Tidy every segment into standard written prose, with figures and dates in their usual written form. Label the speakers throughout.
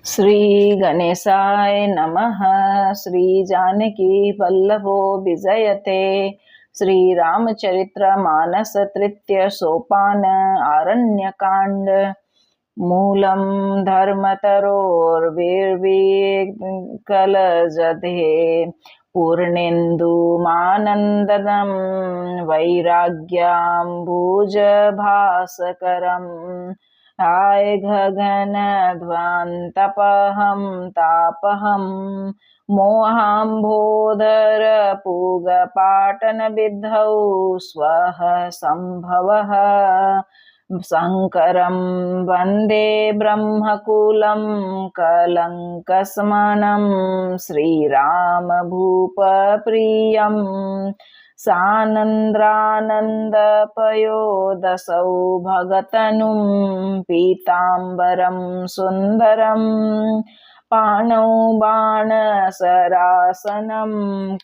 Speaker 1: श्री गणेशाय नमः। श्री जानकी वल्लभो विजयते। श्री रामचरित्र मानस तृतीय सोपान आरण्यकांड। मूलम धर्मतरोर्विकलजधे पूर्णेन्दुमानन्दनं वैराग्याम्बुजभास्करम् हाय गगनध्वान्तपहं तापहं मोहाम्भोदरपूगपाटनविद्धौ स्वः सम्भवः शङ्करं वन्दे ब्रह्मकुलं कलङ्कस्मनं श्रीरामभूपप्रियम् सानन्द्रानन्दपयोदसौ भगतनुं पीताम्बरं सुन्दरं पाणौ बाणसरासनं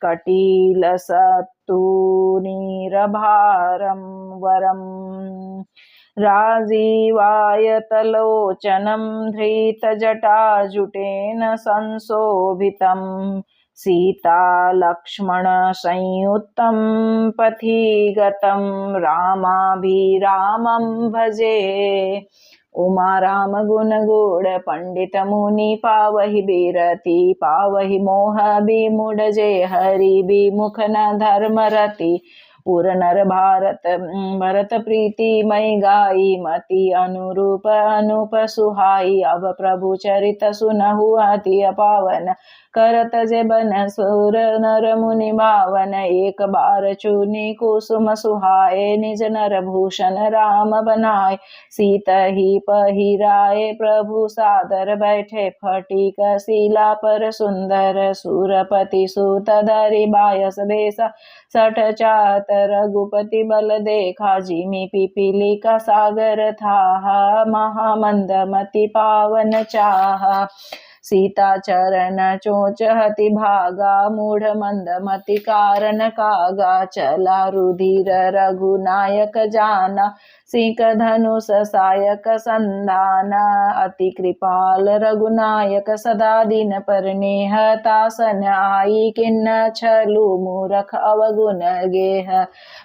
Speaker 1: कटिलसत्तूणीरभारं वरम् राजीवायतलोचनं धृतजटाजुटेन संशोभितं सीतालक्ष्मणसंयुक्तं पथिगतं रामाभिरामं भजे। उमा राम गुण गुण पंडित मुनि पावहि बिरति पावहि मोह विमूढ़ जय हरि विमुख न धर्म रति पुर नर भरत प्रीति मई गाई मति अनुरूप अनुप सुहाई अब प्रभु चरित सुनहु अति पावन करत जेबन सुर नर मुनि भावन एक बार चूनी कुसुम सुहाए निज नर भूषण राम बनाए सीत ही पहिराए प्रभु सादर बैठे फटिक शिला पर सुंदर सुरपति सुत धरि बायस बेसा सठ चात रघुपति बल देखा जिमि पिपीली का सागर था महामंदमति पावन चाह सीता चरण चोच हति भागा मूढ़ मंदमति कारण कागा चला रुधिर रघुनायक जाना सिंह धनुष सायक संधाना अति कृपाल रघुनायक सदा दिन पर नेह तासन आई किन्न छलु मूरख अवगुण गेह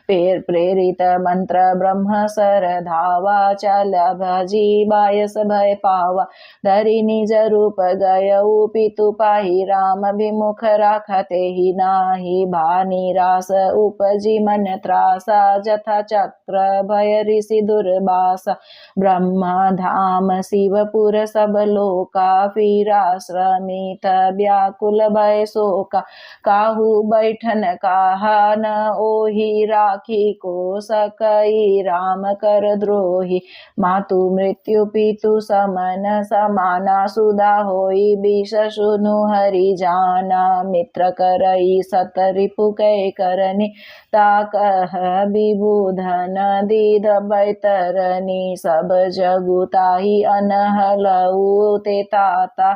Speaker 1: पेर प्रेरित मंत्र ब्रह्म सर धावा चल भजी बायस भय पावा धरि निज रूप गयऊ पितु पाहि राम विमुख राखते ही नाही भानी रास उपजी मन त्रासा जथा चक्र भय ऋषि दुर्बासा ब्रह्मा धाम शिवपुर सब लोका फिरा श्रमित व्याकुल भय शोका काहू बैठन काहा न ओहि राखी को सकई राम कर द्रोही मातु मृत्यु पितु समन समाना सुधा होई विष सुनु हरि जाना मित्र करई सत रिपु कै करनी ताकह विबुधन दीद बैतरनी सब जगुताही अनहलऊ ते ताता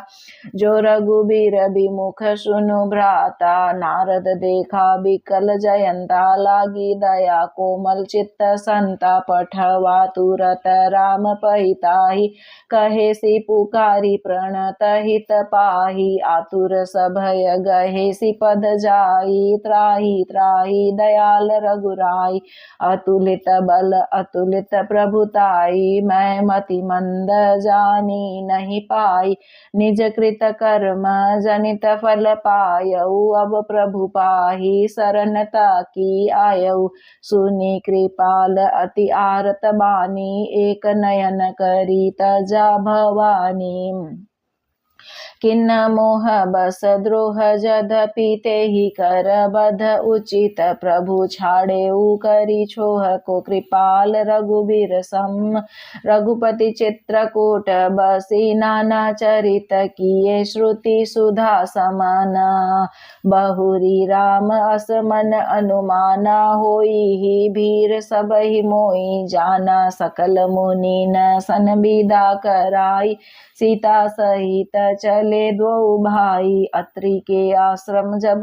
Speaker 1: जो रघुबीर विमुख सुनु भ्राता नारद देखा विकल जयंता लागी दया कोमल चित्त संता पठवा तुरत राम पहिताही कहे सी पुकारी प्रणत हित पाही आतुर सभय गहे सी पद जाई त्राही त्राही दयाल रघुराई अतुलित बल अतुलित प्रभुताई मैं मति मंद जानी नहीं पाई निज कृत कर्म जनित फल पायऊ अब प्रभु पाही शरणता की आयऊ सुनी कृपाल अति आरत बानी एक नयन करी तजा भवानी किन्न मोह बस द्रोह जदपि तेहि कर बध उचित प्रभु छाड़े करी छोह को कृपाल रघुबीर सम रघुपति चित्रकूट बसी नाना चरित किए श्रुति सुधा समाना बहुरी राम असमन अनुमाना होई ही भीर सबहि मोई जाना सकल मुनि न सन विदा कराई सीता सहित चले दो भाई। अत्रि के आश्रम जब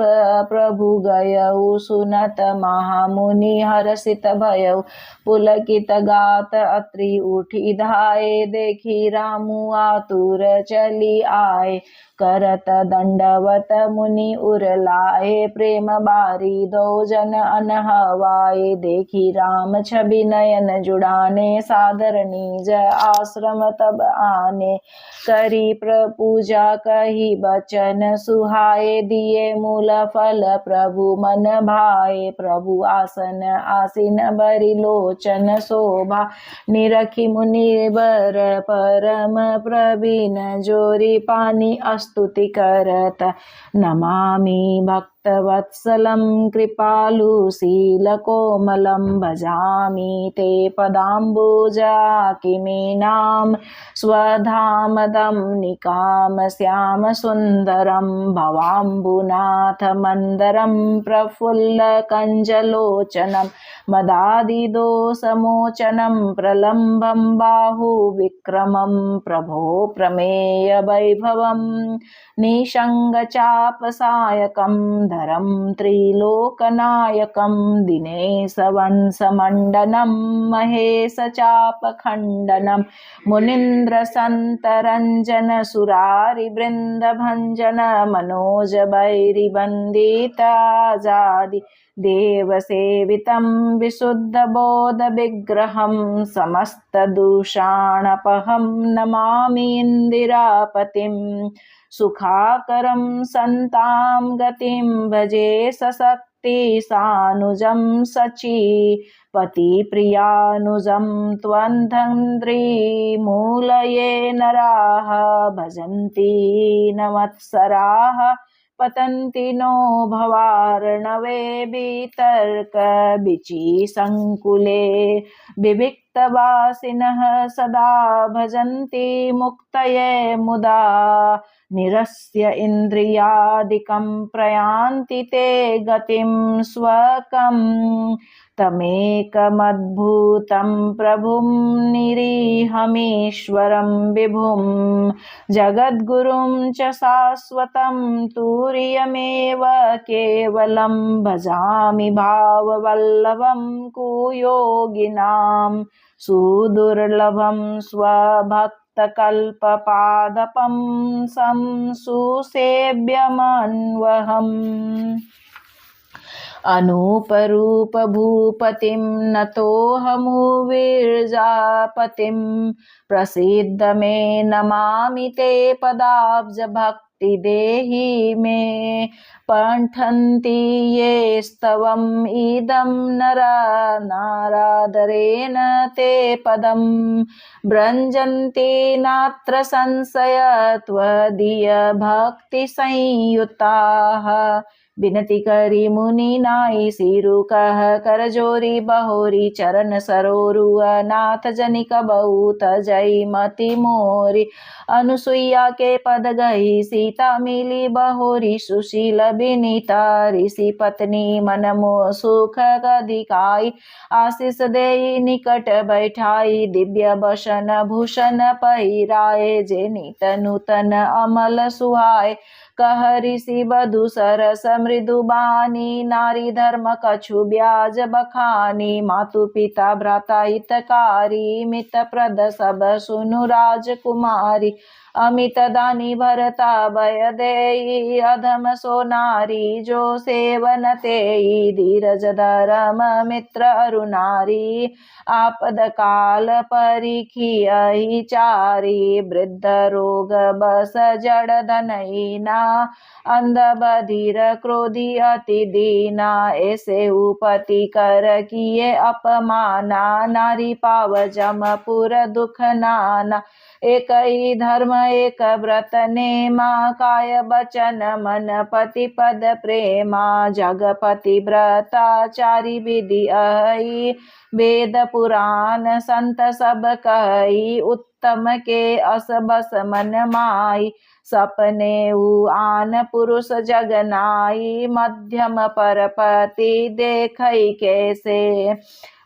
Speaker 1: प्रभु गयऊ, सुनत महामुनि हर्षित भयऊ। पुलकित गात अत्रि उठी धाये, देखी रामु आतुर चली आए। करत दंडवत मुनि उरलाए, प्रेम बारी दो जन अनहवाए। देखी राम छवि नयन जुड़ाने, सादर निज आश्रम तब आने। करी पूजा कही बचन सुहाए, दिए मूल फल प्रभु मन भाए। प्रभु आसन आसीन बरि लोचन शोभा, निरखी मुनिवर परम प्रवीण। जोरी पानी स्तुति करत, नमामि भक्तवत्सलं कृपालु शीलकोमलं। भजामि ते पदाम्बुजा किमीनां, स्वधामदं निकाम श्याम सुन्दरं। भवाम्बुनाथ मन्दरं प्रफुल्ल कञ्जलोचनं, मदादिदोषमोचनं प्रलम्बं बाहुविक्रमं। प्रभो प्रमेय वैभवं निषङ्गचापसायकं, धरं त्रिलोकनायकं। दिनेशवंशमण्डनं महेशचापखण्डनं, मुनीन्द्रसन्तरञ्जन सुरारिवृन्दभञ्जन। मनोजवैरिवन्दिताजादि देवसेवितं, विशुद्धबोधविग्रहं समस्तदूषाणपहं। नमामि इन्दिरापतिं, सुखाकरं सन्तां गतिं। भजे सशक्ति सानुजं सचीपतिप्रियानुजं त्वन्धन्त्रीमूलये नराः। भजन्ति न मत्सराः, पतन्ति नो भवार्णवे। वितर्क विचिसङ्कुले विविक्तवासिनः, सदा भजन्ति मुक्तये मुदा। निरस्य इन्द्रियादिकं प्रयान्ति ते गतिं स्वकम्। तमेकमद्भुतं प्रभुं निरीहमीश्वरं विभुं। जगद्गुरुं च शाश्वतं तुर्यमेव केवलं। भजामि भाववल्लभं कुयोगिनां, सुदुर्लभं स्वभक्तकल्पपादपं सुसेव्यमन्वहम्। अनूपरूप भूपतिं नतोऽहमुविर्जापतिं। प्रसीद मे नमामि ते पदाब्ज भक्ति देहि मे। पठन्ति ये स्तवम् इदं नरा, नारादरेण ते पदं। भ्रंजन्ति नात्र संशय त्वदीय भक्ति संयुताः। बिनती करी मुनि नाई, सिरु कह कर जोरी बहोरी। चरण सरोरु नाथ जनिक बहुत, जय मति मोरी। अनुसुईया के पद गई, सीता मिली बहोरी। सुशील बिनीता ऋषि पत्नी, मन मोह सुख अधिकाई। आशीष देई निकट बैठाई, दिव्य बसन भूषण पहिराए। जे नित नूतन अमल सुहाए, कह ऋषि वधु सरस मृदु बानी। नारी धर्म कछु ब्याज बखानी, मातु पिता भ्राता हितकारी। मित प्रद सब सुनु राजकुमारी, अमित दानी भरता भय देई। अधम सो नारी जो सेवन तेई, धीरज धर्म मित्र अरुनारी। आपद काल परिखियहि चारी, वृद्ध रोग बस जड़ धनहीना। अंध बधिर क्रोधी अति दीना, ऐसे उपति कर किए अपमाना। नारी पाव जमपुर दुख नाना, एक ही धर्म एक व्रत नेमा। काय बचन मन पति पद प्रेमा, जगपति व्रताचारी विधि अहि। वेद पुराण संत सब कही, उत्तम के अस बस मन माई। सपने आन पुरुष जगनाई, मध्यम परपति देखई कैसे।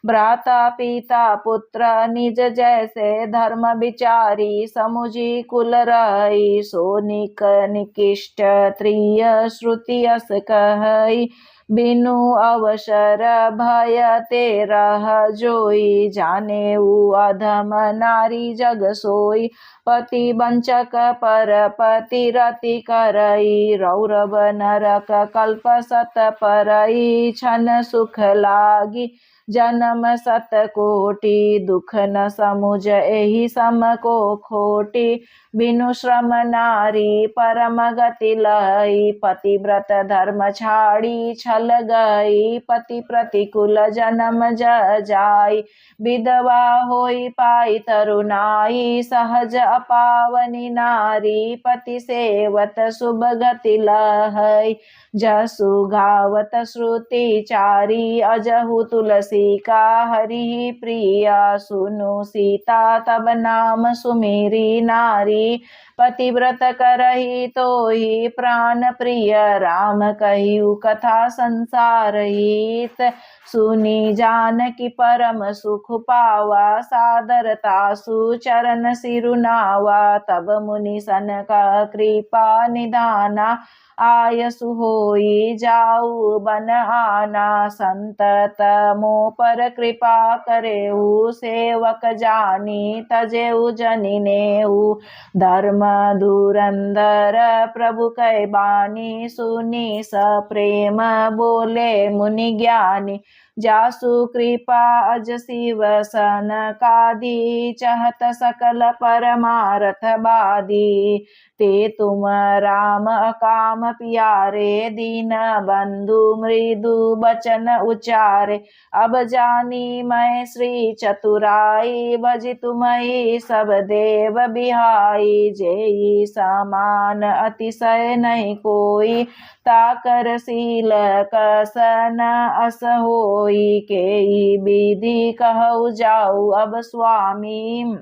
Speaker 1: भ्राता पिता पुत्र निज जैसे, धर्म विचारी समुझी कुल रही। सोनिक निकिष्ट त्रिय श्रुति अस कहई, बिनु अवसर भय ते रह जोई। जाने अधम नारी जग सोई, पति वंचक पर पति रति करई। रौरव नरक कल्प सत परई, छन सुख लागी जन्म सत कोटि। दुख न समुझ एहि सम को खोटी, बिनु श्रम नारी परम गति लई। पतिव्रत धर्म छाड़ी छल गई, पति प्रतिकूल जन्म जाई। विधवा होई पाई तरुणाई, सहज अपावनी नारी। पति सेवत शुभ गति लहई, जसु गावत श्रुति चारी। अजहु तुलसी का हरि प्रिया, सुनु सीता तब नाम सुमेरी नारी। पतिव्रत करही तो ही प्राण प्रिय, राम कहियु कथा संसार हित। सुनी जानकी परम सुख पावा, सादरता सुचरण सिरुनावा। तब मुनि सनक कृपा निधाना, आयसु होई जाऊ बन आना। संतत मोह पर कृपा करेऊ, सेवक जानी तजेऊ जनि नेऊ। धर्म धुरंधर प्रभु कै बानी, सुनी सप्रेम बोले मुनि ज्ञानी। जासु कृपा अज शिव सनकादि, चहत सकल परमारथ बादी। ते तुम राम अकाम प्यारे, दीन बंधु मृदु बचन उचारे। अब जानी मैं श्री चतुराई, भजि तुम्हि सब देव बिहाई। जेई समान अतिशय नहीं कोई, ताकर शील कसन अस होई। केई विधि कहु जाऊ अब स्वामी,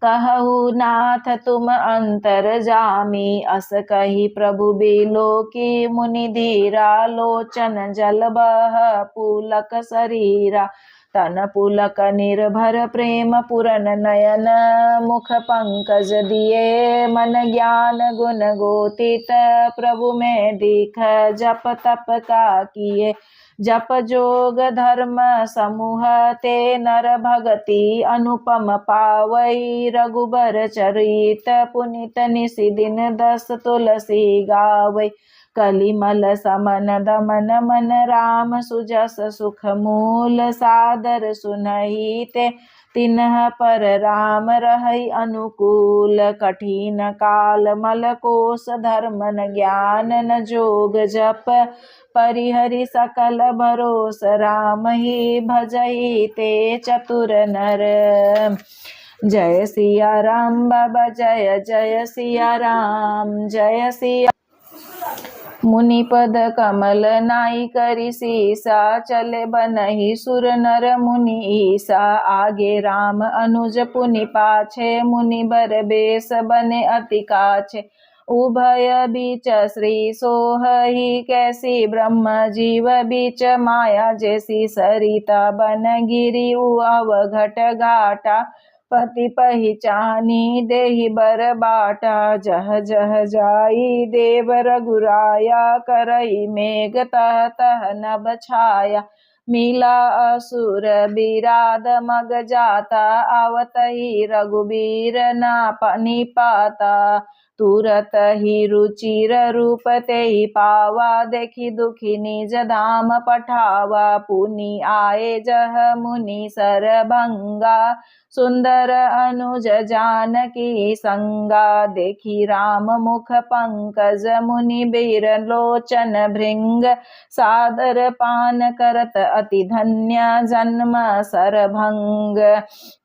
Speaker 1: कहु नाथ तुम अंतर जामी। अस कही प्रभु बिलोकी, मुनि धीरा। लोचन जल बह पुलक शरीरा, तन पुलक निर्भर प्रेम पुरन नयन। मुख पंकज दिए मन ज्ञान गुण गोतित, प्रभु में दीख जप तप का किए। जप जोग धर्म समूह ते नर भगति, अनुपम पावई। रघुबर चरित पुनित निशिदिन, दस तुलसी गावई। कलिमल समन दमन मन, राम सुजस सुख मूल। सादर सुनहि ते तिन्ह पर, राम रहै अनुकूल। कठिन काल मल कोस, धर्म न ज्ञान न जोग जप। परिहरि सकल भरोस, राम ही भजहि ते चतुर नर। जय सिया राम बाबा, जय जय सिया राम, जय सिया। मुनि पद कमल नाई करि सीसा, चले बनहि सुर नर मुनि ईसा। आगे राम अनुज पुनि पाछे, मुनि बर बेस बने अति काछे। उभय बीच श्री सोहहि, कैसी ब्रह्म जीव बीच माया। जैसी सरिता बन गिरी अवघट घाटा, पति पहिचानी देहि बर बाटा। जह जह जाई देव रघुराया, करई मेघ तह तह नभ छाया। मिला असुर बिराद मग जाता, आवत ही रघुबीर नापनि पाता। तुरत ही रुचिर रूप तेहि पावा, देखी दुखी निज धाम पठावा। पुनि आए जह मुनि सर भंगा, सुंदर अनुज जानकी संगा। देखी राम मुख पंकज, मुनि बीर लोचन भृंग। सादर पान करत अति धन्य जन्म सरभंग।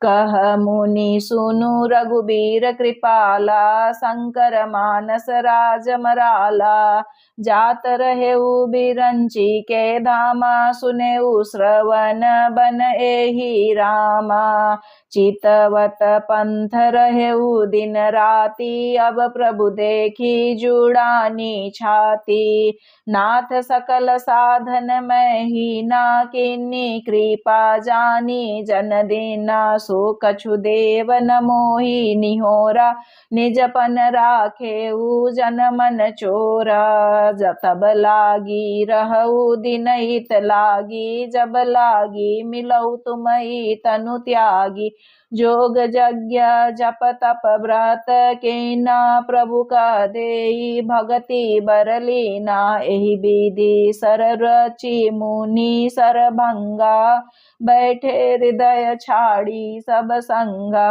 Speaker 1: कह मुनि सुनु रघुबीर कृपाला, शंकर मानस राज मराला। जात रहेउ बिरंची के धामा, सुनेउ श्रवण बन एहि रामा। चितवत पंथ रहेउ दिन राति, अब प्रभु देखी जुड़ानी छाती। नाथ सकल साधन में ही ना, किन्नी कृपा जानी जन दीना। सो कछु देव न मोहि निहोरा, निजपन राखेउ जन मन चोरा। तब लागी रहु दिन हित लागी, जब लागी मिलऊ तुमहि तनु त्यागी। जोग यज्ञ जप तप व्रत कीना, प्रभु का देई भगति बर लीना। एहि विधि सर रचि मुनि सरभंगा, बैठे हृदय छाड़ी सब संगा।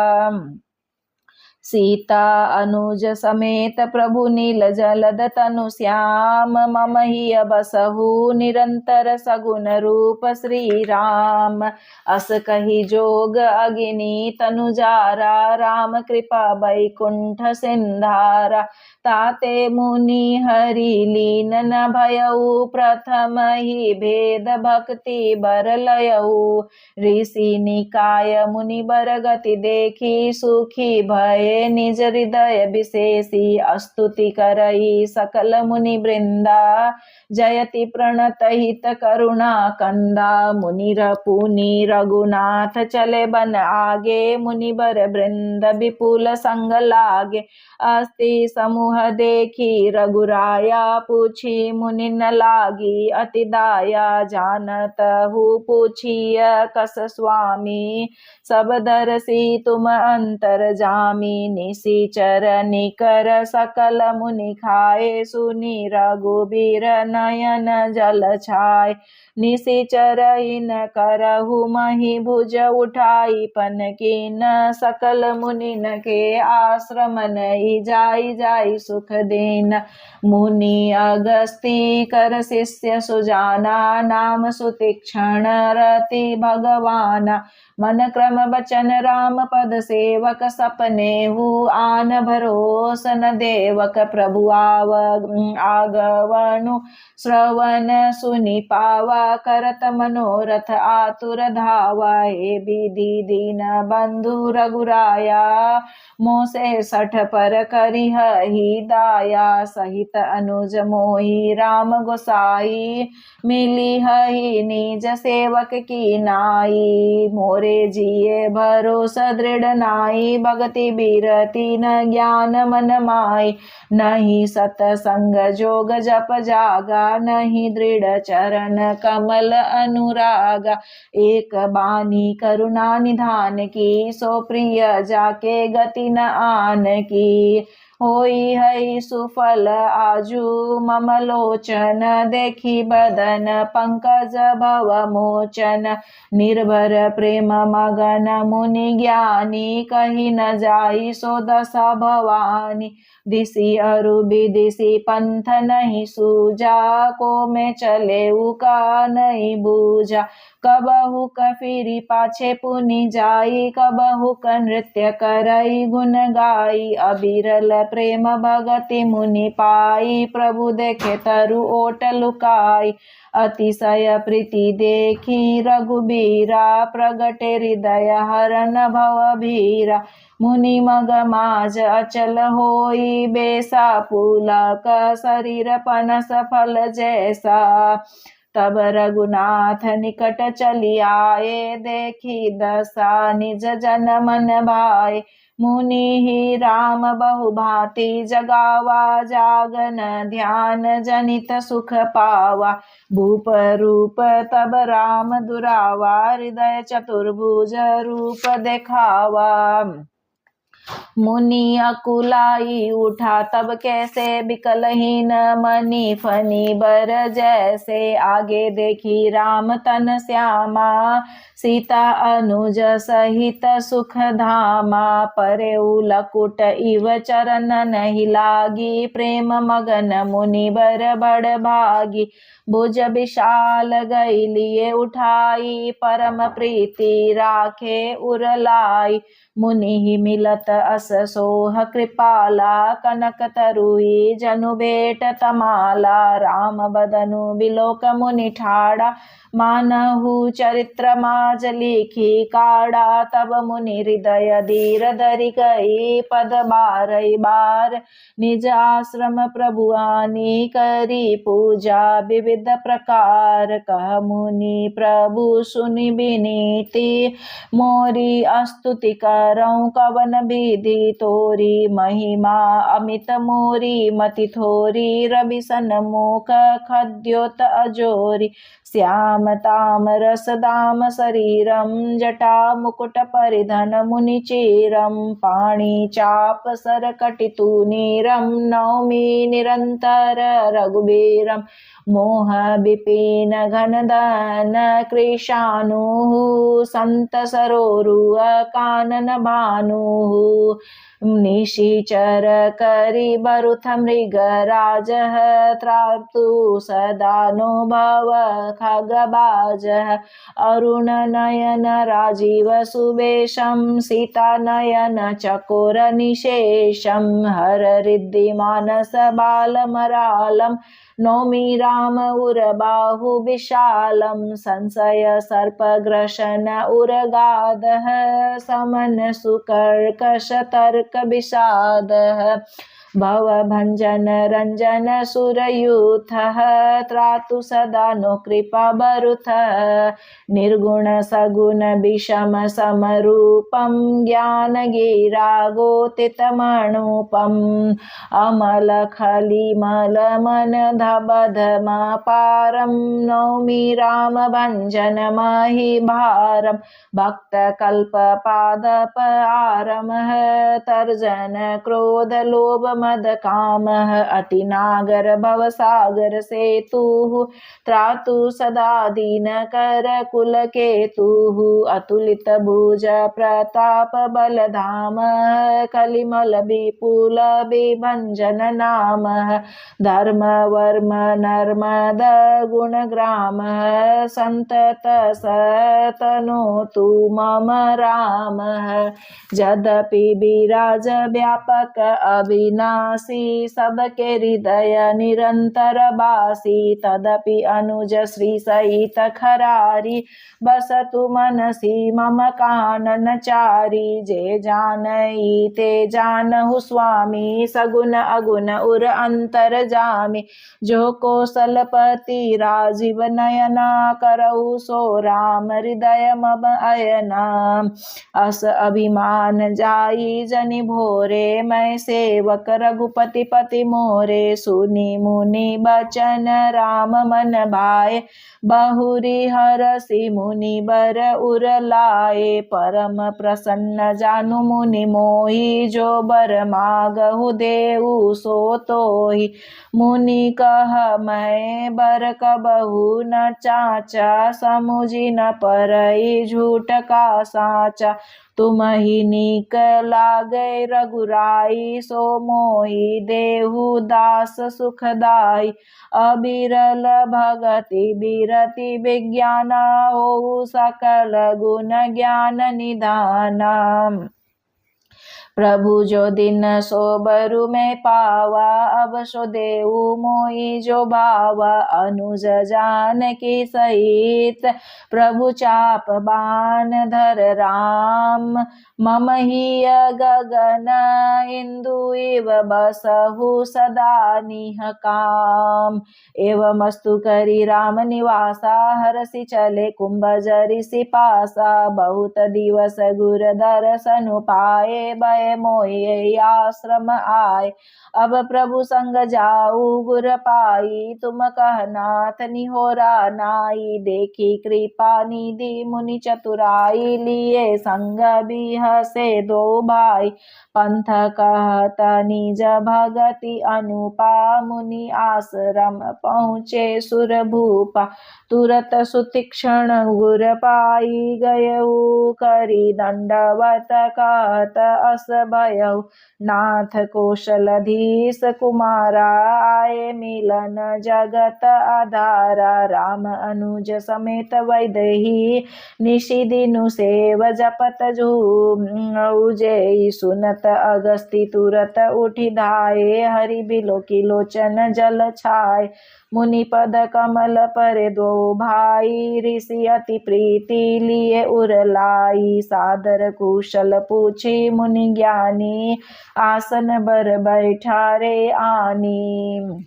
Speaker 1: सीता अनुज समेत प्रभु नील जलद तनु श्याम, मम हिय बसहु निरंतर सगुन रूप श्री राम। अस कही जोग अगिनी तनु जारा, राम कृपा बैकुंठ सिंधारा। ताते मुनि हरि लीन न भयउ, प्रथम ही भेद भक्ति बर लयउ। ऋषि निकाय मुनि बर गति देखी, सुखी भय निज हृदय विशेषी। स्तुति करई सकल मुनि वृंदा, जयति प्रणत हित करुणा कंदा। मुनि पुनि रघुनाथ चले बन आगे, मुनि बर वृंद विपुल संग लागे। अस्ति समूह देखी रघुराया, पूछी मुनि न लागी अति दाया। जानत हूँ पूछिय कस स्वामी, सब दरसी तुम अंतर जामी। निशिचर निकर सकल मुनि खाए, सुनी रघुबीर नयन जल छाय। निशिचर इन करहु मही भुज उठाई, पन कीन सकल मुनिन के आश्रम नई। जाई जाई सुख देन मुनि अगस्ती, कर शिष्य सुजाना। नाम सुतीक्षण रति भगवाना, मन क्रम बचन राम पद सेवक। सपने हु आन भरोसन देवक, प्रभु आगवनु श्रवण सुनि पावा। करत मनोरथ आतुर धावा, हे विधि दीन बंधु रघुराया। मोसे सठ पर करिह ही दाया, सहित अनुज मोहि राम गोसाई। मिली ही निज सेवक की नाई, मोरे जिये भरोसा दृढ़ नाई। भगति बीरती न ज्ञान मन माई, नहीं सतसंग जोग जप जागा। नहीं दृढ़ चरण कमल अनुरागा, एक बानी करुणा निधान की। सो प्रिय जाके गति न आन की, होई है सुफल आजू मम लोचन। देखी बदन पंकज भव मोचन, निर्भर प्रेम मगन मुनि ज्ञानी। कही न जाई सो दशा भवानी, दिशि अरु विदिशि पंथ नहीं सूजा। को में चले उका नहीं बूझा, कबहु कफिरी पाछे पुनि जाई। कबहु क नृत्य करई गुण गाई, अबिरल प्रेम भगति मुनि पाई। प्रभु देखे तरु ओट लुकाई, अतिशय प्रीति देखी रघुबीरा। प्रगटे हृदय हरन भव भीरा, मुनि मग माज अचल होई। बेसा पुलक शरीर पनस फल जैसा, तब रघुनाथ निकट चली आए। देखी दशा निज जन मन भाए, मुनि ही राम बहु भांति जगावा। जागन ध्यान जनित सुख पावा, भूप रूप तब राम दुरावा। हृदय चतुर्भुज रूप देखावा, मुनि अकुलाई उठा तब कैसे, बिकलहीन मणि फनी बर जैसे। आगे देखी राम तन श्यामा, सीता अनुज सहित सुख धामा। परेउ लकुट इव चरण नहीं लागी, प्रेम मगन मुनि बर बड़ भागी। भुज विशाल गई लिए उठाई, परम प्रीति राखे उरलाई। मुनि ही मिलत अस सोह कृपाला, कनक तरुई जनु बेट तमाला। राम बदनु बिलोक मुनि ठाड़ा, मानहु चरित्र माज लिखी काढ़ा। तब मुनि हृदय धीर धरि गई, पद बारई बार निज आश्रम प्रभु आनी करी पूजा। विविध प्रकार कह मुनि प्रभु सुनि विनीति, मोरी स्तुति करऊँ कवन विधि तोरी। महिमा अमित मोरी मति थोरी, रवि सन्मुख खद्योत अजोरी। श्याम ताम रस दाम शरीरम, जटा मुकुट परिधन मुनि चीरम। पाणी चाप सर कटितु नीरम, नौमि निरंतर रघुबीरम। मोह विपिन घन दन कृशानु, संत सरोरु कानन भानु। निशिचर करी बरुथ मृग राज, त्रातु सदा नो भव खगबाज। अरुण नयन राजीव सुवेशम, सीता नयन चकोर निशेषम। हर रिद्धि मानस बाल मरालम, नौमि राम उरबाहु विशालम। संशय सर्प ग्रसन उरगादः, समन सुकर्कश तर्क विषादः। भव भंजन रंजन सुरयूथः, त्रातु सदा नो कृपा बरुथः। निर्गुण सगुण विषम समरूपम, ज्ञान गिरा गोतित मणुपम। अमल खलिमल मन धबधमा पारम, नौमि राम भंजन मही भारम। भक्त कल्प पादप आरमः, तर्जन क्रोध लोभ मद कामः। अति नागर भव सागर सेतुः, त्रातु सदा दीन कर कुल केतुः। अतुलित भुज प्रताप बल धाम, कलिमल विपुल विभंजन नामः। धर्म वर्म नर्मद गुण ग्रामः, संतत सतनोतु मम रामः। यद्यपि विराज व्यापक अविनाशी, सबके हृदय निरंतर बासी। तदपि अनुज श्री सहित खरारी, बसतु मनसी मम कानन चारी। जे जानई ते जानहु स्वामी, सगुण अगुण उर अंतर जामी। जो कौशलपति राजीव नयना, करऊ सो राम हृदय मम अयना। अस अभिमान जाई जनि भोरे, मैं सेवक रघुपति पति मोरे। सुनि मुनि बचन राम मन भाए, बहुरी हरषि मुनि बर उर लाए। परम प्रसन्न जानु मुनि मोहि, जो बर मागहु देउ सो तोहि। मुनि कह मैं बर कबहु न चाचा, समुझि न परई झूठ का साचा। तुम ही नीक लागे रघुराई, सो मोहि देहु दास सुखदाई। अबिरल भगति बिरति विज्ञाना, होउ सकल गुण ज्ञान निधाना। प्रभु जो दिन सो बरु में पावा, अब सो देऊ मोहि जो भावा। अनुज जानकी सहित प्रभु चाप बान धर राम, मम हिय गगन इंदु इव बसहु सदा निह काम। एवमस्तु करी राम निवासा, हरषि चले कुंभजरि सिपासा। बहुत दिवस गुर दर्शन पाए, भय मोहि आश्रम आए। अब प्रभु संग जाऊ गुर पाई, तुम कह नाथ निहोरा नाई। देखी कृपा निधि मुनि चतुराई, लिए संग बिह हसे दो भाई। पंथ कहत निज भगति अनुपा, मुनि आश्रम पहुँचे सुर भूपा। तुरत सुतीक्षण गुर पाई, गयऊ करी दंडवत कहत अस भयऊ। नाथ कौशलधीश कुमारा, आए मिलन जगत आधारा। राम अनुज समेत वैदेही, निशि दिनु सेव जपत जय। सुनत अगस्ती तुरत उठि धाये, हरि बिलोकी लोचन जल छाय। मुनि पद कमल पर दो भाई, ऋषि अति प्रीति लिए उर लाई। सादर कुशल पूछी मुनि ज्ञानी, आसन बर बैठारे आनी।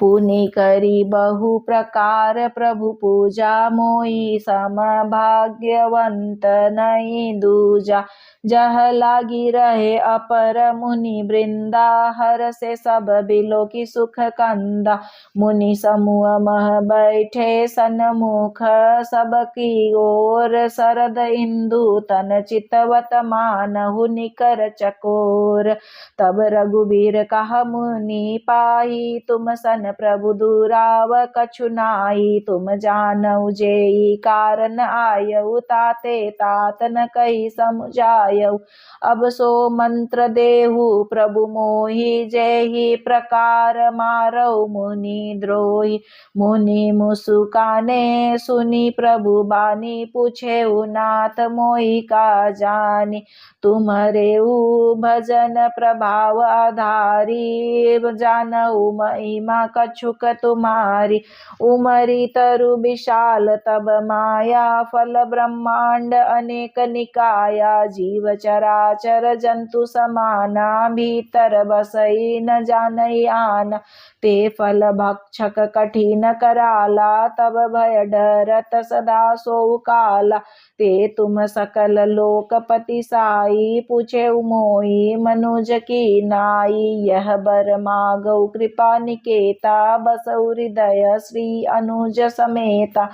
Speaker 1: पुनि करी बहु प्रकार प्रभु पूजा, मोई सम भाग्यवंत नहीं दूजा। जह लागी रहे अपर मुनि वृंदा, हर से सब बिलोकी सुख कंदा। मुनि समूह मह बैठे सन्मुख, सबकी ओर शरद इंदु तन चितवत मानहु निकर चकोर। तब रघुबीर कहा मुनि पाही, तुम सन प्रभु दुराव कछु नाई। तुम जानऊ जेई कारण आयऊ, ताते तात न कही समुझायऊ। अब सो मंत्र देहु प्रभु मोहि, जेहि प्रकार मारऊ मुनि द्रोही। मुनि मुसुकाने सुनी प्रभु बानी, पूछे नाथ मोहि का जानी। तुम्हरेऊ भजन प्रभाव आधारी, जानऊ महिमा कछुक तुम्हारी। उमरी तरु विशाल तब माया, फल ब्रह्मांड अनेक निकाया। जीव चराचर जंतु समाना, भीतर बसई न जानई आना। ते फल भक्षक कठिन कराला, तब भय डरत सदा सोउ काला। ते तुम सकल लोकपति साई, पूछे मोहि मनुज की नाई। यह बर मागऊ कृपा निकेता, बसउ हृदय श्री अनुज समेता।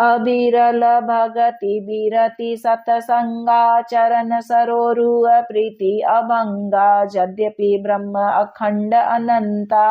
Speaker 1: अबिरल भगति बिरति सतसंगा, चरण सरोरु प्रीति अभंगा। यद्यपि ब्रह्म अखंड अनंता,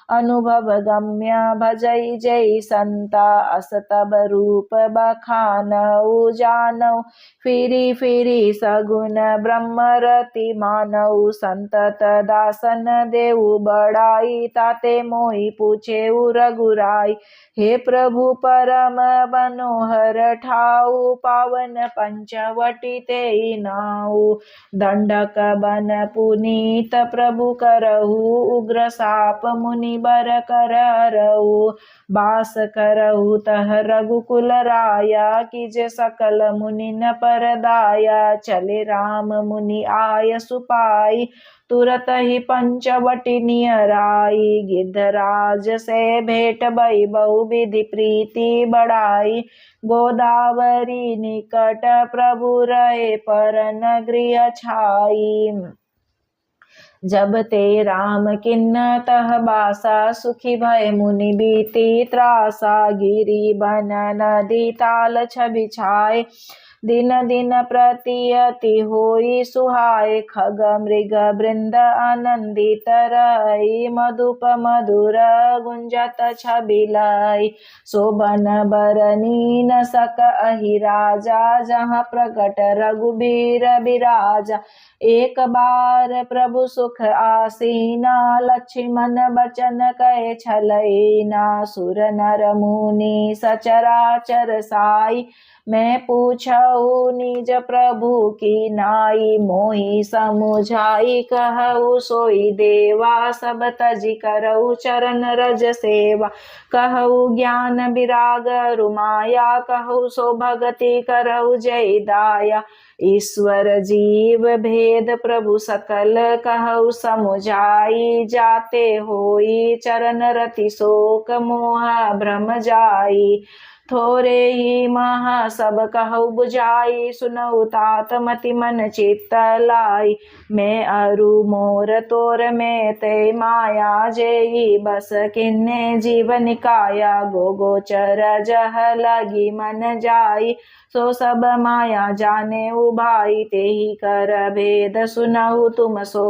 Speaker 1: अनुभव गम्य भजई जय संता। अस तब रूप बखानऊ जानऊ, फिरी फिरी सगुन ब्रह्म रति मानऊ। संतत दासन देऊ बड़ाई, ताते मोहि पूछे रघुराई। हे प्रभु परम मनोहर ठाऊ, पावन पंचवटी तेई नाऊ। दंडक बन पुनीत प्रभु करहु, उग्र साप मुनि बर करहु। बास करहु तह रघुकुल राया, कीज सकल मुनि न पर दाया। चले राम मुनि आय सुपाई, तुरत ही पंचवटी नियराई। गिद्धराज से भेंट भई बहु विधि प्रीति बढ़ाई। गोदावरी निकट प्रभु रहे, पर न गृह छाई। जब ते राम किन्न तह बासा, सुखी भय मुनि बीती त्रासा। गिरि बन नदी ताल छवि छाए, दिन दिन प्रति अति होई सुहाए। खग मृग वृंद आनंदित रही, मधुप मधुर गुंजत छवि लाई। शोभन बरनी न सक अहि राजा, जहाँ प्रकट रघुबीर बिराजा। एक बार प्रभु सुख आसीना, लक्ष्मण बचन कहे छलईना। सुर नर मुनि सचराचर साई, मैं पूछऊ निज प्रभु की नाई। मोहि समुझाई कहऊ सोई देवा, सब तजी करऊ चरण रज सेवा। कहऊ ज्ञान विराग रुमाया, कहऊ सो भगति करऊ जय दाया। ईश्वर जीव भेद प्रभु सकल, कहऊ समुझाई। जाते होई चरण रति शोक मोह भ्रम जाई। थोरे ही मह सब कहु बुझाई, सुनऊ तात मति मन चित्त लाई। मैं अरु मोर तोर में ते माया, जेई बस किन्ने जीवन काया। गोचर जह लगी मन जाई, सो सब माया जाने उभाई। तेहि कर भेद सुनऊ तुम सो,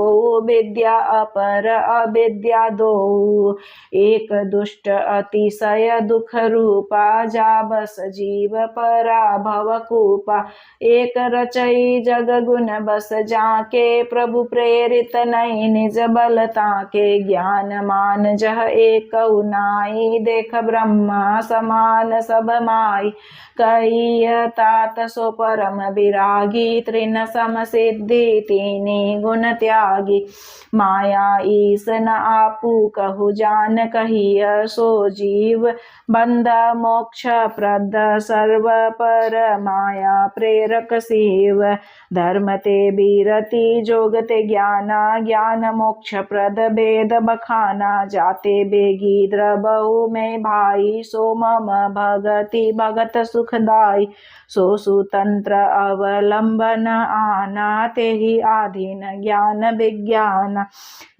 Speaker 1: विद्या अपर अविद्या दो। एक दुष्ट अतिशय दुख रूपा, जा बस जीव परा भव कूपा। एक रचई जग गुण बस जाके, प्रभु प्रेरित नहीं निज बल ताके। ज्ञान मान जह एक नाई, देख ब्रह्मा समान सब माई। कही तात सो परम विरागी, तृण सम सिद्धि तीनी गुण त्यागी। माया ईस न आपू कहु जान, कहिय सो जीव बंध मोक्ष प्रद सर्व पर। माया प्रेरक शिव, धर्म ते बीरति जोग ते ज्ञाना। ज्ञान मोक्ष प्रद भेद बखाना, जाते बेगी द्रबहु में भाई। सो मम भगति भगत सुखदाई, सो सुतंत्र अवलंबन आना। तेहि आधीन ज्ञान विज्ञान,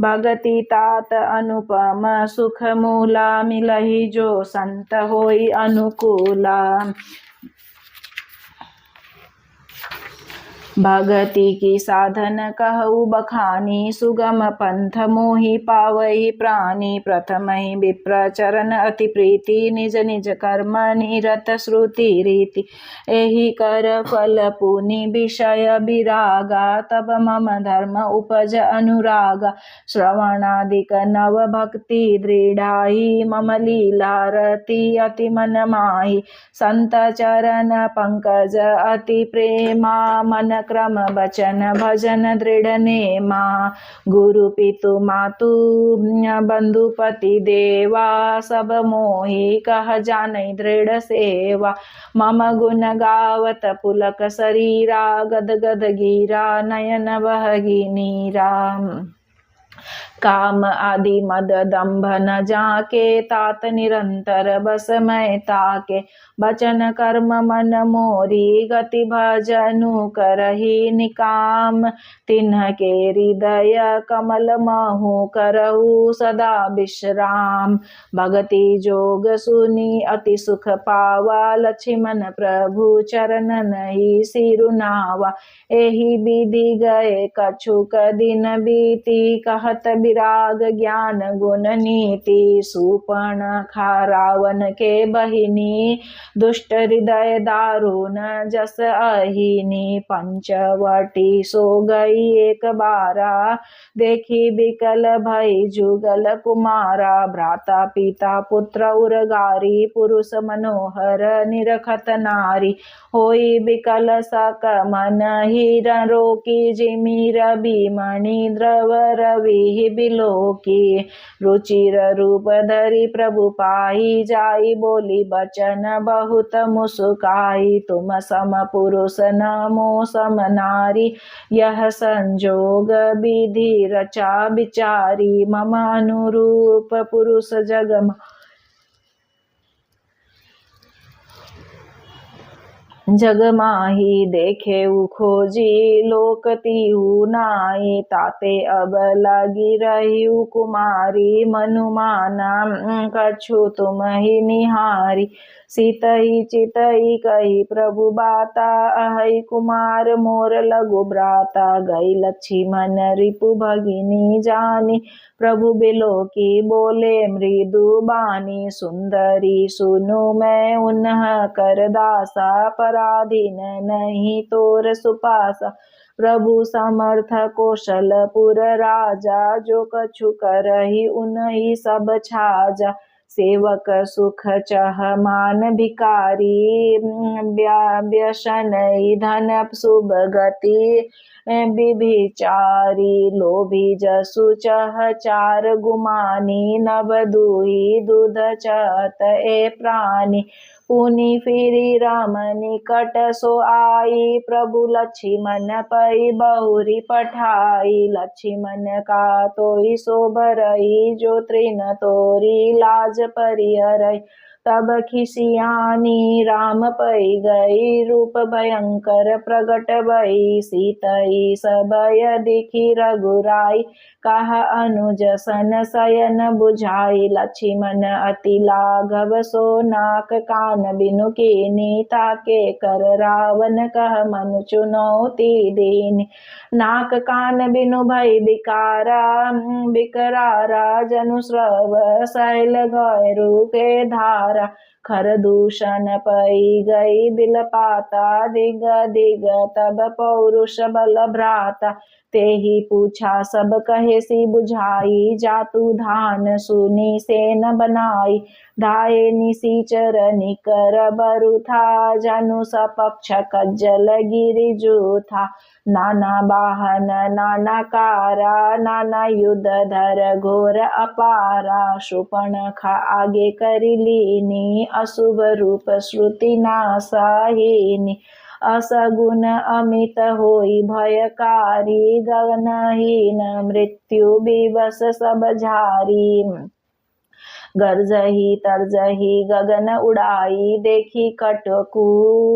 Speaker 1: भगति तात अनुपम सुख मूला। मिलहि जो संत होई अनुकूला, भगति की साधन कहु बखानी। सुगम पंथ मोहि पावहि प्राणी, प्रथम ही विप्र चरण अति प्रीति। निज निज कर्म निरत श्रुति रीति, एहि कर फल पुनि विषय विरागा। तब मम धर्म उपज अनुरागा, श्रवणादिक नव भक्ति दृढ़ाई। मम लीला रति अति मन माही, संत चरण पंकज अति प्रेमा। मन क्रम बचन भजन दृढ़ नेमा, गुरु पितु मातु बंधु पति देवा। सब मोहि कह जानै दृढ़ सेवा, मम गुण गावत पुलक शरीरा। गद गद गीरा नयन बहगी नीरा, काम आदि मद दंभ न जाके। तात निरंतर बस मैं ताके, बचन कर्म मन मोरी। गति भजनु करहि निकाम, तिन्ह के हृदय कमल महु करहु सदा विश्राम। भगति जोग सुनी अति सुख पावा, लक्ष्मण प्रभु चरण नहीं सिरुनावा। एहि विधि गए कछुक दिन बीती, कहत विराग ज्ञान गुण नीति। सूर्पणखा रावण के बहिनी, दुष्ट हृदय दारुण जस अहिनी। पंचवटी सो गई एक बारा, देखी बिकल भई जुगल कुमारा। भ्राता पिता पुत्र उरगारी, पुरुष मनोहर निरखत नारी। होई बिकल सक मन हिरण रोकी, जिमि रवि मणि द्रव रवि बिलोकी। रुचिर रूप धरि प्रभु पाई, जाई बोली बचन बहुत मुस्काई। तुम सम पुरुष नमो सम नारी, यह संजोग विधि रचा विचारी। मम अनुरूप पुरुष जग जग माही, देखे खोजी लोक तिहु नाई। ताते अब लगी रही कुमारी, मनुमाना कछु तुम ही निहारी। सीतहि चितहि कही प्रभु बाता, अहै कुमार मोर लघु भ्राता। गई लक्ष्मण रिपु भगिनी जानी, प्रभु बिलोकी बोले मृदु बानी। सुंदरी सुनु मैं उन्ह कर दासा, पराधीन नहीं तोर सुपासा। प्रभु समर्थ कौशलपुर राजा, जो कछु करहि उन्हि सब छाजा। सेवक सुख चह मान भिकारी, व्यसन धन शुभ गति विभिचारी। लोभी जसु चह चार गुमानी, नव दूही दूध चहत ए प्राणी। पुनि फिरी राम निकट सो आई, प्रभु लक्ष्मण पै बहुरी पठाई। लक्ष्मण का तोई सो भरई, जो तृण तोरी लाज परिहरई। तब खिसियानी राम पै गई, रूप भयंकर प्रगट भई, सीतई सबय दिखी रघुराई, कहा अनुज सन शयन बुझाई, लक्ष्मण अति लाघव सो नाक कान बिनु कीनी, ताके कर रावण कह मनु चुनौती दीनी, नाक कान बिनु भई बिकारा, बिकरारा जनु स्रव शैल गैरु के धारा, खर दूषण पई गई बिलपाता, दिग दिग तब पौरुष बल भ्राता, तेहि पूछा सब कहे सी बुझाई, जातु धान सुनी सेन बनाई, धाये निसीचर निकर बरुथा, जनु सपक्ष कज्जल गिरिजु था, नाना वाहन नाना कारा, नाना युद्ध धर घोर अपारा, शूर्पणखा आगे करी लीनी, अशुभ रूप श्रुति नासाहीनी, असगुन अमित होई भयकारी, गगनहीन मृत्यु बिवस सब झारी, गर्जही तरजही गगन उड़ाई, देखी कटकू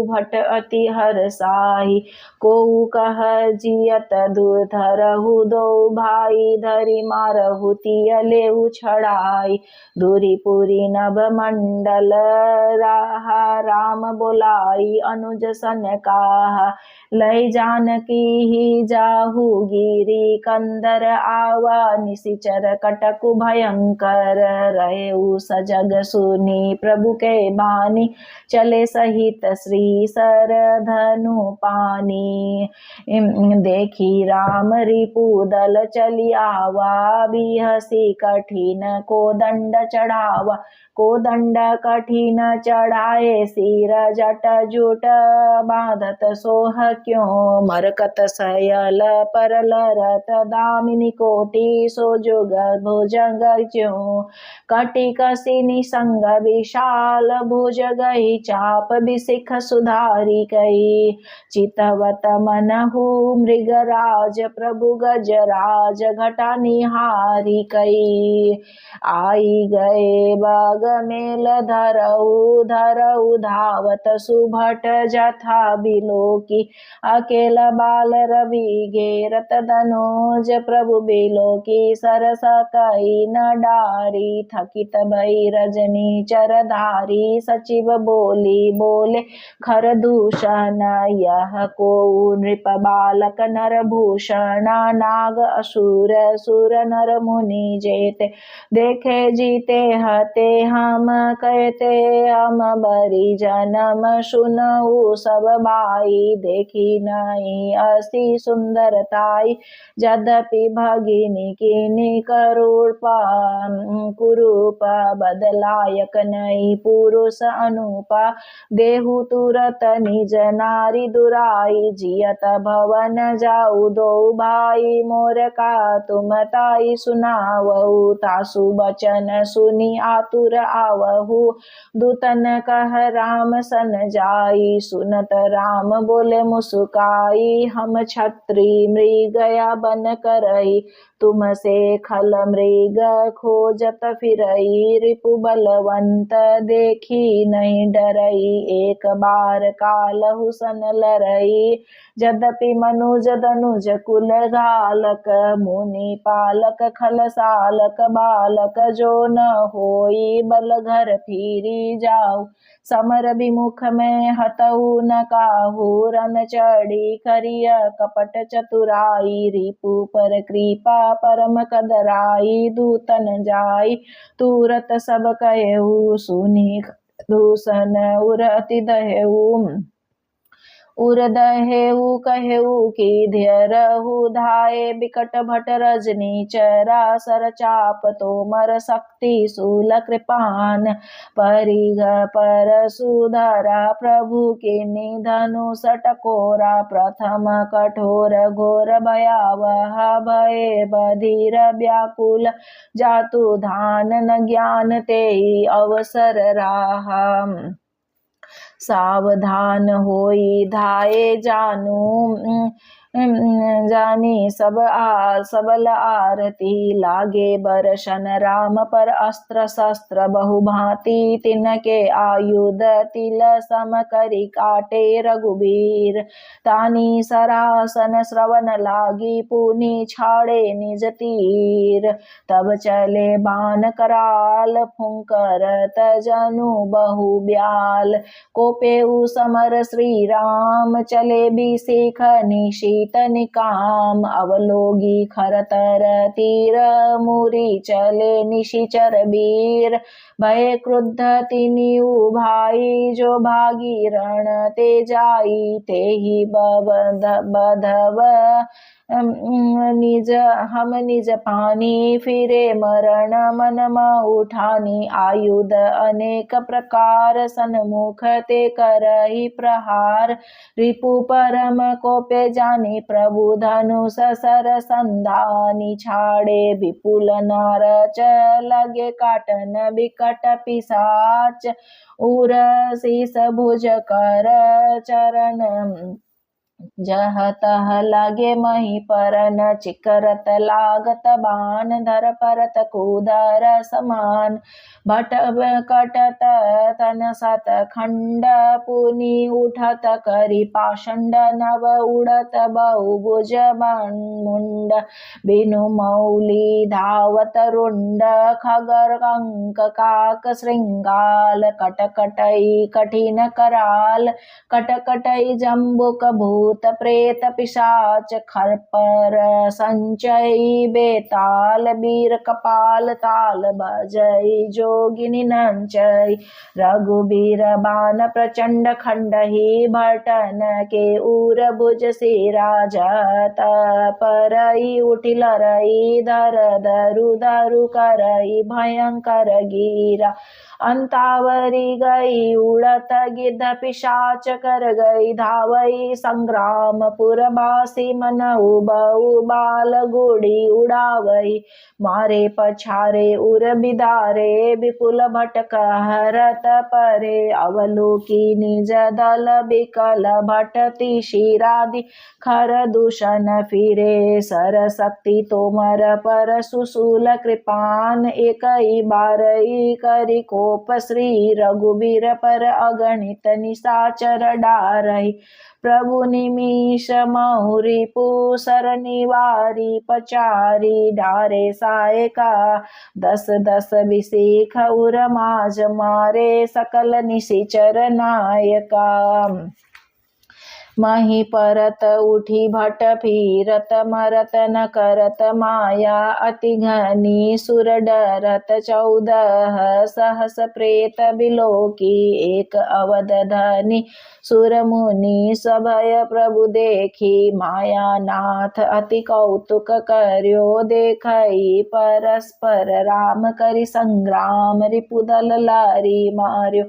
Speaker 1: भट अति हरसाई, कोउ कह जियत दुर्धरहु, दो भाई धरि मारहु तिय लेहु छड़ाई, दूरीपुरी नभ मंडल राहा, राम बोलाई अनुज सन काहा, लय जानकी ही जाहु गिरी, कंदर आवा निशिचर कटकु भयंकर, रहे सजग सुनी प्रभु के बानी, चले सहित श्री सर धनु पानी, देखी राम रिपुदल चली आवा, बिहसी कठिन को दंड चढ़ावा, को दंड कठिन चढ़ाए सिर, जट जुट बांधत सोह क्यों, मरकत सयल परल रत, दामिनी कोटि सो जुग भुजंग ज्यों, कटि कसिनि संग विशाल, भुज गई चाप बिसिख सुधारी कई, चितवत मनहु मृगराज, प्रभु गजराज घटा निहारी कई, आई गए बाग मेल धरऊ, धरऊ धावत सुभट जथा बिलोकी, अकेला बाल रवि घेरत धनुज, प्रभु बिलोकी सरस कई न डारी, थकित भई रजनी चरधारी, सचिव बोली बोले खर दूषण, यह को नृप बालक नर भूषण, नाग असुर सुर नर मुनि जेते, देखे जीते हते हम कहते, हम बरी जन्म सुनऊ सब बाई, देखी नहीं असी सुंदरताई, यद्यपि भगिनी किनी कुरूप, बदलायक नहीं पुरुष अनुपा, देहु तुरत निज नारी दुराई, जियत भवन जाऊ दो भाई, मोर का तुम ताई सुनावऊ, तासु बचन सुनी आतुर आवहु, दूतन कह राम सन जाई, सुनत राम बोले मुस्काई, हम छत्री मृगया बन करई, तुम से खल मृग खोजत फिरई, रिपु बलवंत देखी नहीं डरई, एक बार कालहु सन लरई, यद्यपि मनुज धनुज कुल घालक, मुनि पालक खल सालक बालक, जो न होई बल घर फिरी जाऊ, समर विमुख में हतऊ न काहू, रन चढ़ी करिय कपट चतुराई, रिपु पर कृपा परम कदराई, दूतन जाई तुरत सब कहेऊ, सुनी दूषण उरति दहेऊ, उर्दहेऊ कहेऊ की ध्यरहु, धाये बिकट भट रजनी चरा, सर चाप तोमर शक्ति शूल कृपान, परिघ पर सुधरा प्रभु के निधनु सटकोरा, प्रथम कठोर घोर भयावह, भय बधिर व्याकुल जातु धान, न ज्ञान तेहि अवसर राहा, सावधान होई धाये जानू, जानी सबल आरती। लागे बरशन राम पर अस्त्र शस्त्र बहुभांति। तिनके आयुध तिल सम करी काटे रघुबीर। तानी सरासन श्रवण लागी पुनि छाड़े निज तीर। तब चले बाण कराल फुंकर जनु बहु ब्याल। कोपेउ समर श्री राम चले बिसेख निशीत निकाम। अवलोगी खरतर तीर मुरी चले निशिचर बीर। भय क्रुद्ध तिनिउ भाई जो भागी रण ते जाई। तेहि बधव निज पानी फिरे मरण मन उठानी। आयुध अनेक प्रकार सन्मुख ते करहि प्रहार। रिपु परम कोपे जानी प्रभु धनुष सर संधानी। छाड़े विपुल नारच लगे काटन बिकट पिशाच। उर शीस भुज कर चरण जह तह लगे मही परन। चिकरत लागत बाण धर परत कूदर समान। भट कटत तन सत खंड पुनि उठत करी पाषंड। नव उड़त बहुभुज मुंड बिनु मौली धावत रुंड। खगर कंक काक श्रृंगाल कटकटई कठिन कराल। कटकटई जम्बुक भूत प्रेत पिशाच। खरपर संचयी बेताल बीर कपाल ताल। बजई जोगिनी नंचई रघुबीर बाण प्रचंड खंडहि। भटन के उर भुज सिरा जत परई उठि लरई। धर धरु धरु करई भयंकर गिरा। अंतावरी गई उड़त गिद्ध पिशाच कर गई धावई। संग्राम पुरबासी मन उबऊ बाल गुड़ी उड़ावई। मारे पछारे उर बिदारे विपुल भटक हरत परे। अवलोकी निज दल बिकल भटति शिरादि। खर दूषण फिरे सर शक्ति तोमर पर सुशूल कृपान। एकई बारई करी कोप श्री रघुबीर पर अगणित निशाचर डारहि। प्रभु निमिष महुरी पुसर निवारी पचारी। डारे सायका दस दस बिसेख उर माज मारे। सकल निशिचर नायका। मही परत उठी भट फिरत मरत न करत माया। अति घनी सुर डरत 14 सहस प्रेत बिलोकी। एक अवध धनी सुर मुनि सभय प्रभु देखी। माया नाथ अति कौतुक कर्यो देखई। परस्पर राम करि संग्राम रिपुदल लारी मार्यो।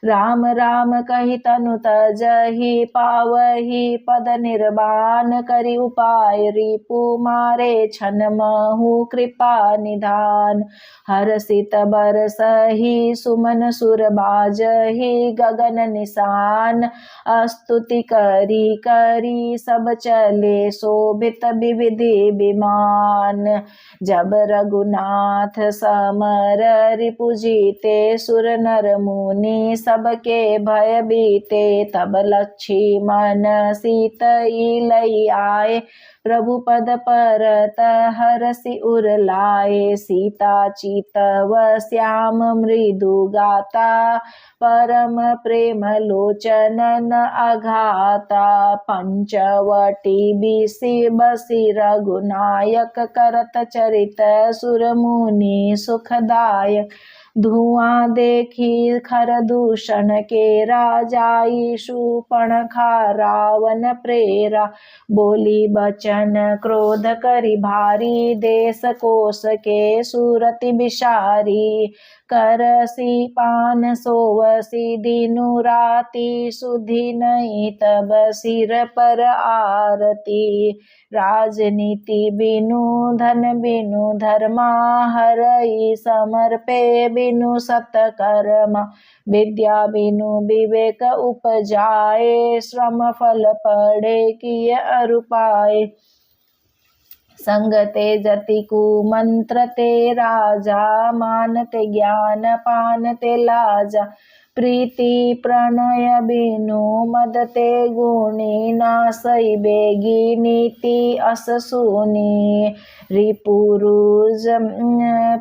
Speaker 1: राम राम कहि तनु तजहि पावहि पद निर्वाण। करि उपाय रिपु मारे छन महु कृपा निधान। हर्षित बरसहि सुमन सुर बाजहि गगन निशान। स्तुति करी करी सब चले शोभित विविधि विमान। जब रघुनाथ समर रिपु जीते सुर नर मुनि सबके भय बीते। तब लक्ष्मण सीतई लई आए प्रभु पद परत हरषि उर लाए। सीता चितव श्याम मृदु गाता परम प्रेम लोचन न अघाता। पंचवटी बिसि बसी रघुनायक करत चरित सुर मुनि सुखदायक। धुआं देखी खर दूषण केरा जाई शूर्पणखा रावण प्रेरा। बोली बचन क्रोध करी भारी देश कोश के सुरति बिषारी। करसी पान सोवसी दिनु राति सुधि नहीं तब सिर पर आरती। राजनीति बिनु धन बिनु धर्मा हरई समर पे बिनु सत्कर्म, विद्या बिनु विवेक उपजाए, श्रम फल पड़े किय अरु पाए। संग ते जति कुमंत्र ते राजा, मानते ज्ञान पान ते लाजा। प्रीति प्रणय बिनु मद ते गुणी, नासई बेगी नीति अस सुनी। रिपुरुज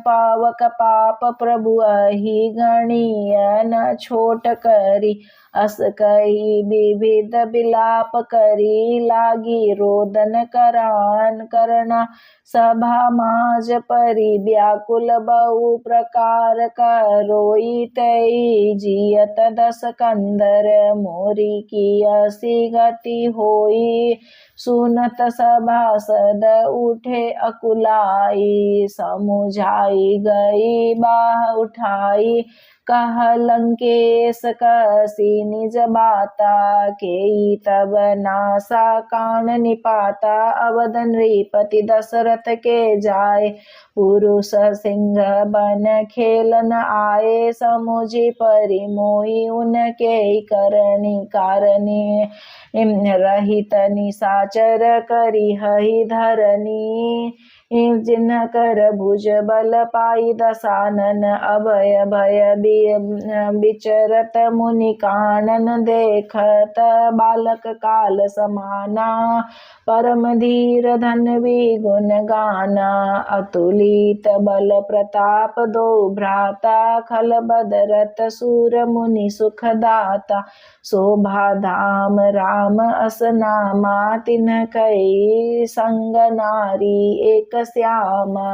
Speaker 1: पावक पाप प्रभु अहि गणीय, न छोट करी अस कही विविध विलाप करी। लागी रोदन करान करना सभा माज परी, व्याकुल बहु प्रकार करोई तई। जियत दस कंदर मोरी की असी गति होई, सुनत सभासद उठे अकुलाई। समुझाई गई बाह उठाई, कह लंकेश कसी निज बाता। केई तब नासा कान निपाता, अवध नृपति दशरथ के जाए। पुरुष सिंह बन खेलन आए, समुझी परि मोहि उनके करनी। कारणी रहित निशाचर करिहहि धरनी, जिन्ह कर भुज बल पाई दसानन। अभय भय विचरत मुनि कानन, देखत बालक काल समाना। परम धीर धन्वी गुण गाना, अतुलित बल प्रताप दो भ्राता। खल बदरत सूर मुनि सुख दाता, शोभा धाम राम अस नामा। तिन्ह कई संग नारी एक श्यामा,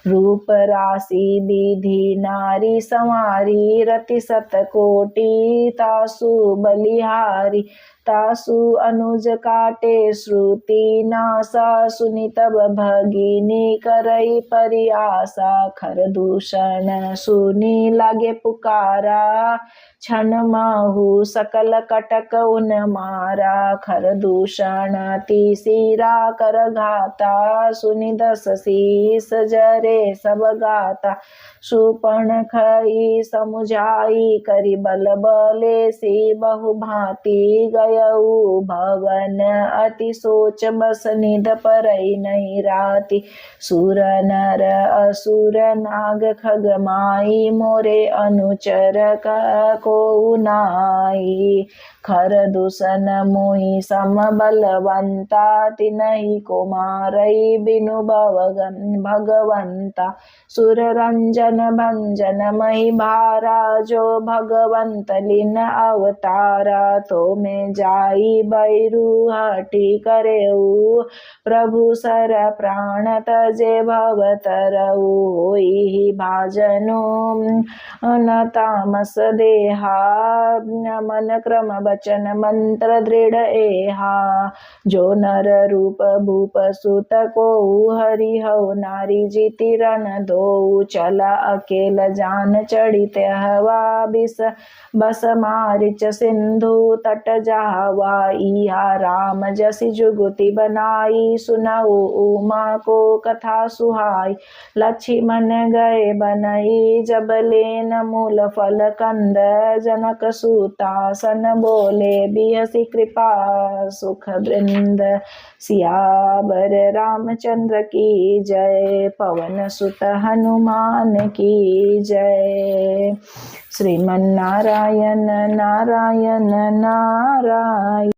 Speaker 1: रूप राशि विधि नारी संवारी। रति सत कोटि तासु बलिहारी, तासु अनुज काटे श्रुति नासा। सुनि तब भगिनी करई परियासा, खर दूषण सुनी लागे पुकारा। क्षण माहु सकल कटक उन मारा, खर दूषण तीसिरा कर घाता। सुनि दस शीस जरे सब गाता, शूर्पणखई समुझाई करि बल बलेसी। बहु भांति गयऊ भवन अति, सोच बस निध परई नहीं राति। सुर नर असुर नाग खग माई, मोरे अनुचर को नाई। खर दूषण मोहि सम बलवंता, तिनहि को मारई बिनु भगवंता। सुर रंजन भंजन मही भारा, जो भगवंत लीन अवतारा। तो में जाई बैरू हटी करेऊ, प्रभु सर प्राण तजे भवतरऊ। होई भाजनो न तामस देहा, मन क्रम बचन मंत्र दृढ़ एहा। जो नर रूप भूप सुत को हरि हऊ, नारी जीति रन दो। चला अकेल जान चढ़ित हवा, बिस बस मारिच सिंधु तट जावा। इहा राम जसि जुगुति बनाई, सुनऊ उमा को कथा सुहाई। लक्ष्मण गए बनई, जब लेन मूल फल कंद। जनक सूतासन बोले, बिहसी कृपा सुख वृंद। सियावर रामचंद्र की जय, पवन सुत हनुमान की जय। श्रीमन्नारायण नारायण नारायण।